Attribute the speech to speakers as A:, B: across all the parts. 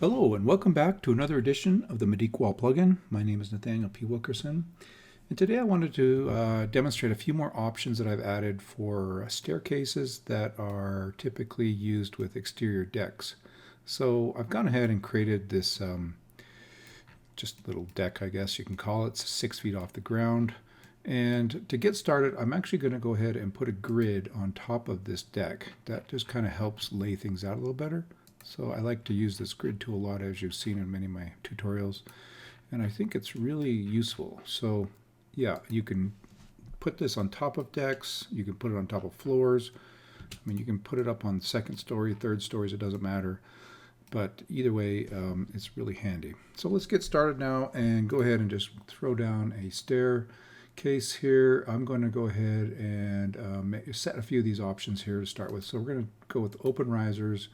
A: Hello and welcome back to another edition of the Medeek Wall plugin. My name is Nathaniel P. Wilkerson, and today I wanted to demonstrate a few more options that I've added for staircases that are typically used with exterior decks. So I've gone ahead and created this just little deck, I guess you can call it. It's 6 feet off the ground. And to get started, I'm actually going to go ahead and put a grid on top of this deck. That just kind of helps lay things out a little better. So I like to use this grid tool a lot, as you've seen in many of my tutorials, and I think it's really useful. So yeah, you can put this on top of decks, you can put it on top of floors. I mean, you can put it up on second story, third stories, it doesn't matter. But either way, it's really handy. So let's get started now and go ahead and just throw down a staircase here. I'm going to go ahead and set a few of these options here to start with. So we're going to go with open risers.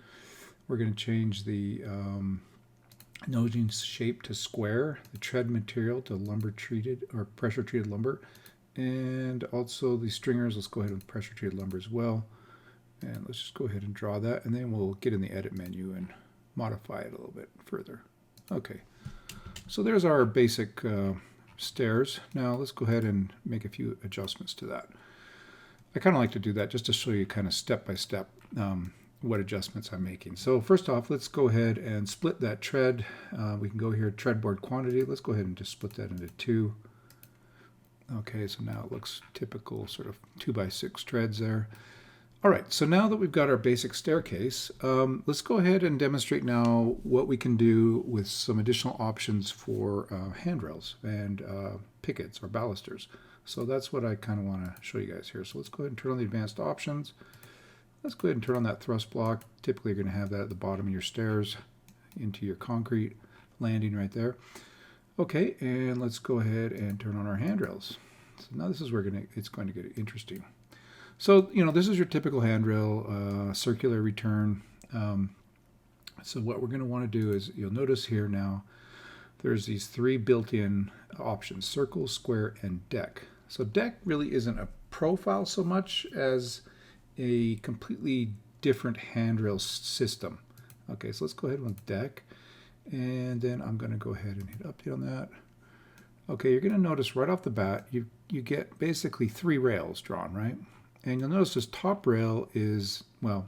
A: We're going to change the nosing shape to square, the tread material to lumber treated or pressure treated lumber, and also the stringers. Let's go ahead with pressure treated lumber as well. And let's just go ahead and draw that, and then we'll get in the edit menu and modify it a little bit further. Okay, so there's our basic stairs. Now let's go ahead and make a few adjustments to that. I kind of like to do that just to show you kind of step by step what adjustments I'm making. So first off, let's go ahead and split that tread. We can go here, tread board quantity. Let's go ahead and just split that into 2. Okay, so now it looks typical sort of 2x6 treads there. All right, so now that we've got our basic staircase, let's go ahead and demonstrate now what we can do with some additional options for handrails and pickets or balusters. So that's what I kind of want to show you guys here. So let's go ahead and turn on the advanced options. Let's go ahead and turn on that thrust block. Typically you're going to have that at the bottom of your stairs into your concrete landing right there. Okay, and let's go ahead and turn on our handrails. So now this is where it's going to get interesting. So, this is your typical handrail, circular return. So what we're going to want to do is, you'll notice here now, there's these 3 built-in options: circle, square, and deck. So deck really isn't a profile so much as a completely different handrail system. Okay, so let's go ahead with deck, and then I'm going to go ahead and hit update on that. Okay, you're going to notice right off the bat you get basically 3 rails drawn, right? And you'll notice this top rail is, well,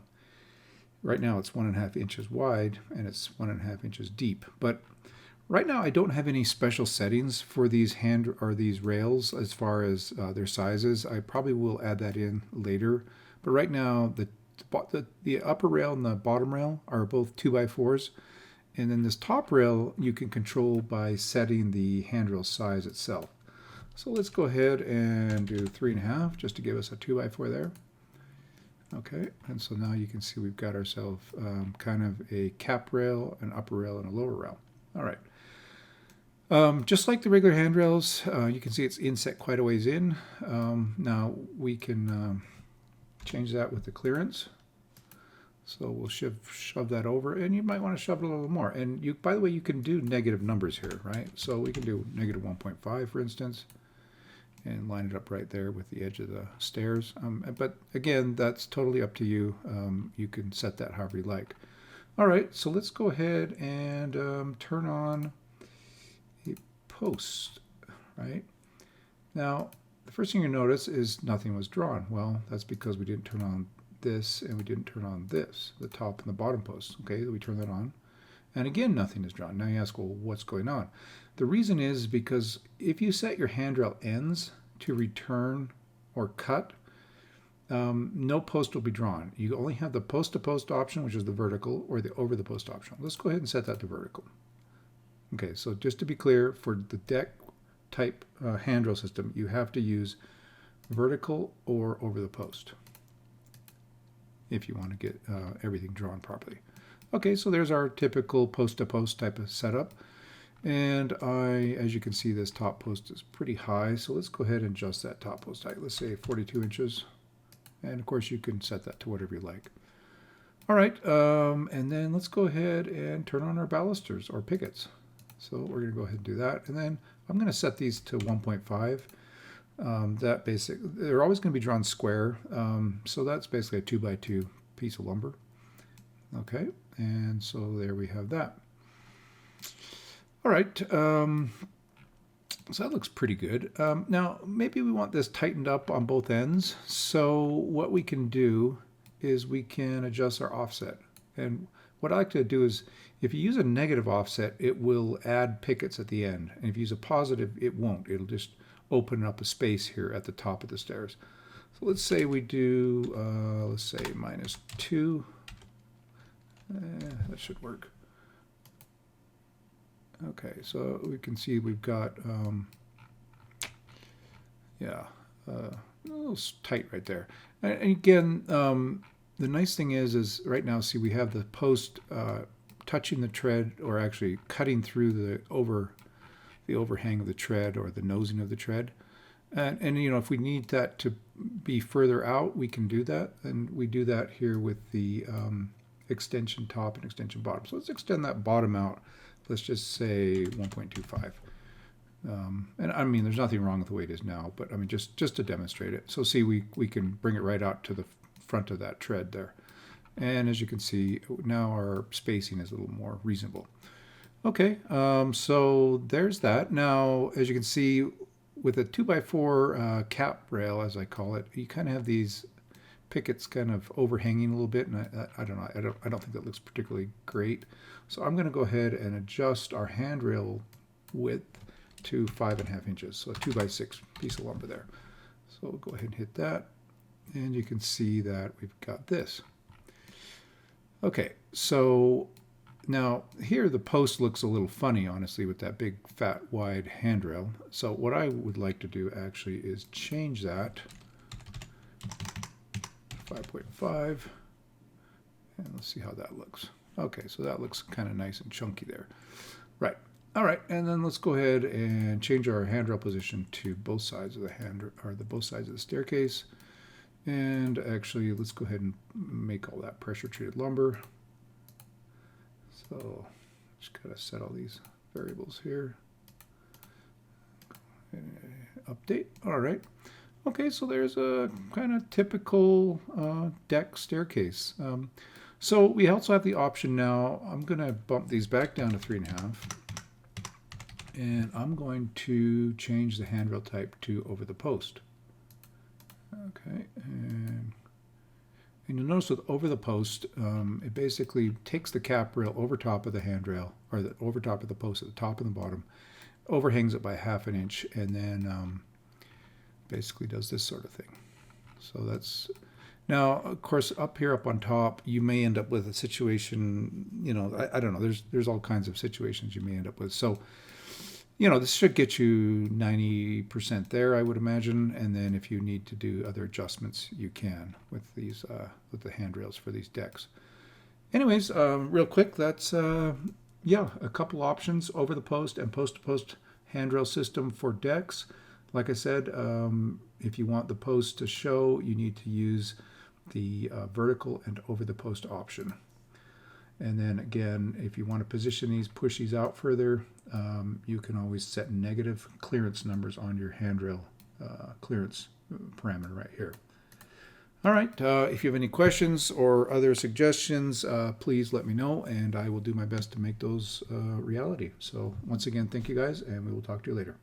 A: right now it's 1.5 inches wide and it's 1.5 inches deep. But right now I don't have any special settings for these these rails as far as their sizes. I probably will add that in later. But right now, the upper rail and the bottom rail are both 2x4s. And then this top rail you can control by setting the handrail size itself. So let's go ahead and do 3.5 just to give us a 2x4 there. Okay, and so now you can see we've got ourselves kind of a cap rail, an upper rail, and a lower rail. All right. Just like the regular handrails, you can see it's inset quite a ways in. Now we can change that with the clearance. So we'll shove that over, and you might want to shove it a little more. And by the way, you can do negative numbers here, right? So we can do negative 1.5, for instance, and line it up right there with the edge of the stairs. But again, that's totally up to you. You can set that however you like. All right, so let's go ahead and turn on a post, right? Now, the first thing you notice is nothing was drawn. Well, that's because we didn't turn on this and we didn't turn on this, the top and the bottom posts. Okay, we turn that on. And again, nothing is drawn. Now you ask, well, what's going on? The reason is because if you set your handrail ends to return or cut, no post will be drawn. You only have the post-to-post option, which is the vertical, or the over-the-post option. Let's go ahead and set that to vertical. Okay, so just to be clear, for the deck type handrail system, you have to use vertical or over the post if you want to get everything drawn properly. Okay, so there's our typical post-to-post type of setup. And as you can see, this top post is pretty high, so let's go ahead and adjust that top post height. Let's say 42 inches. And of course, you can set that to whatever you like. All right, and then let's go ahead and turn on our balusters or pickets. So we're going to go ahead and do that. And then I'm going to set these to 1.5. They're always going to be drawn square. So that's basically a 2x2 piece of lumber. Okay, and so there we have that. All right. So that looks pretty good. Now, maybe we want this tightened up on both ends. So what we can do is we can adjust our offset. And what I like to do is, if you use a negative offset, it will add pickets at the end. And if you use a positive, it won't. It'll just open up a space here at the top of the stairs. So let's say we do, let's say -2. That should work. Okay, so we can see we've got, yeah, a little tight right there. And again, the nice thing is right now, see, we have the post touching the tread, or actually cutting through the overhang of the tread, or the nosing of the tread. And you know, if we need that to be further out, we can do that. And we do that here with the extension top and extension bottom. So let's extend that bottom out. Let's just say 1.25. And I mean, there's nothing wrong with the way it is now, but I mean, just to demonstrate it. So see, we can bring it right out to the front of that tread there. And as you can see, now our spacing is a little more reasonable. Okay, so there's that. Now, as you can see, with a 2x4 cap rail, as I call it, you kind of have these pickets kind of overhanging a little bit, and I don't know, I don't think that looks particularly great. So I'm going to go ahead and adjust our handrail width to 5.5 inches, so a 2x6 piece of lumber there. So we'll go ahead and hit that, and you can see that we've got this. Okay, so now here the post looks a little funny, honestly, with that big fat wide handrail. So what I would like to do actually is change that 5.5, and let's see how that looks. Okay, so that looks kind of nice and chunky there. Right. All right, and then let's go ahead and change our handrail position to both sides of the both sides of the staircase. And actually, let's go ahead and make all that pressure treated lumber. So just gotta set all these variables here. Update. All right. Okay, so there's a kind of typical deck staircase. So we also have the option now. I'm going to bump these back down to 3.5. And I'm going to change the handrail type to over the post. Okay, and you'll notice with over the post, it basically takes the cap rail over top of the handrail, or over top of the post at the top and the bottom, overhangs it by 1/2 inch, and then basically does this sort of thing. So that's, now of course up here up on top, you may end up with a situation, you know, I don't know, there's all kinds of situations you may end up with. So, you know, this should get you 90% there, I would imagine, and then if you need to do other adjustments, you can with these with the handrails for these decks. Anyways, real quick, that's yeah, a couple options: over the post and post to post handrail system for decks. Like I said, if you want the post to show, you need to use the vertical and over the post option. And then again, if you want to position these, push these out further, you can always set negative clearance numbers on your handrail clearance parameter right here. All right, if you have any questions or other suggestions, please let me know, and I will do my best to make those reality. So once again, thank you guys, and we will talk to you later.